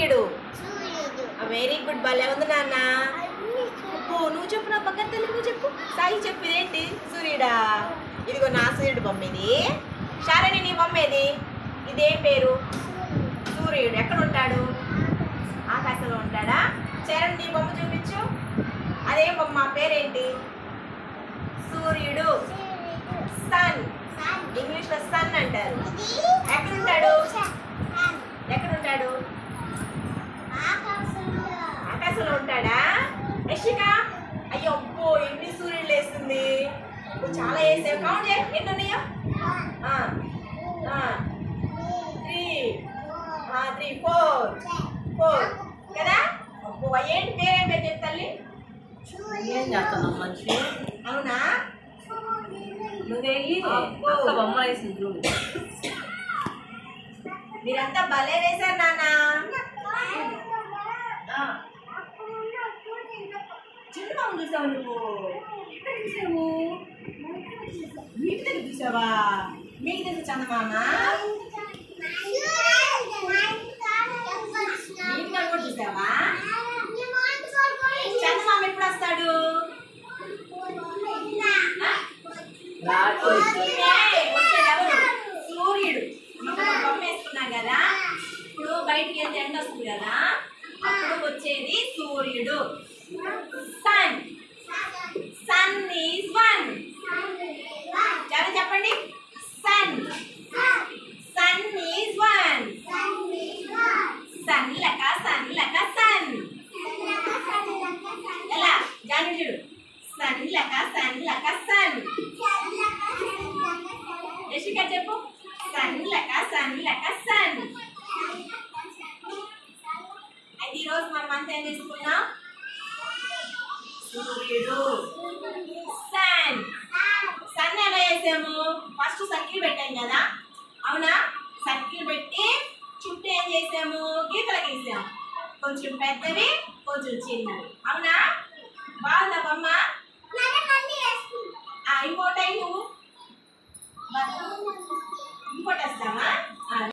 సూర్యుడు. Very good. భలే ఉంది నాన్న. నువ్వు చెప్పు, నా పక్కన తెలుగు చెప్పు. సాయి చెప్పు, ఇదేంటి? సూర్యుడా. ఇదిగో నా సూర్యుడు బొమ్మ ఇది. శారణి నీ బొమ్మ ఏది? ఇదేం పేరు? సూర్యుడు. ఎక్కడ ఉంటాడు? ఆకాశంలో ఉంటాడా? చరణ్ నీ బొమ్మ చూపించు. అదేం బొమ్మ? పేరేంటి? సూర్యుడు. సన్. ఇంగ్లీష్ లో సన్ అంటారు. ఎక్కడుంటాడు? ఎక్కడుంటాడు? ఆకాశంలో ఉంటాడా? యశిక, అయ్యో అబ్బో ఎన్ని సూర్యుడు వేస్తుంది. చాలా వేసావు. కౌంట్ చేయి, ఎన్ని ఉన్నాయో? 3 4 కదా. అబ్బో ఏంటి పేరేం పేరు చెప్పు తల్లి? ఏం చేస్తున్నావు మనిషి? అవునా? నువ్వేయి బొమ్మ వేసింది చూడు. మీరంతా భలే వేశారు నాన్న. చిన్న బాబు చూసావు నువ్వు? ఎక్కడ చూసావు? మీకు దగ్గర చూసావా? మీకు తెలుసు చందమామ? నీటిగా కూడా చూసావా? చందమామ ఎప్పుడు వస్తాడు? సూర్యుడు. బొమ్మ వేసుకున్నాం కదా, ఇప్పుడు బయటికి వెళ్తే ఎండ వస్తుంది కదా, అప్పుడు వచ్చేది సూర్యుడు. సన్. Sun is one. చాలా చెప్పండి. Sun. Sun is one. Sun లక సన్ లక సన్. ఎలా జాని చూడు. సన్ లక సన్ లక సన్. యశిక చెప్పు. సన్ లక సన్ లక సన్. అయితే ఈరోజు మనం అంతా ఏం తీసుకున్నాం? సూర్యుడు. సన్. సన్ ఎలా వేసాము? ఫస్ట్ సర్కిల్ పెట్టాం కదా, అవునా? సర్కిల్ పెట్టి చుట్టూ ఏం చేసాము? గీతలు గీసాము. కొంచెం పెద్దవి, కొంచెం చిన్నవి, అవునా?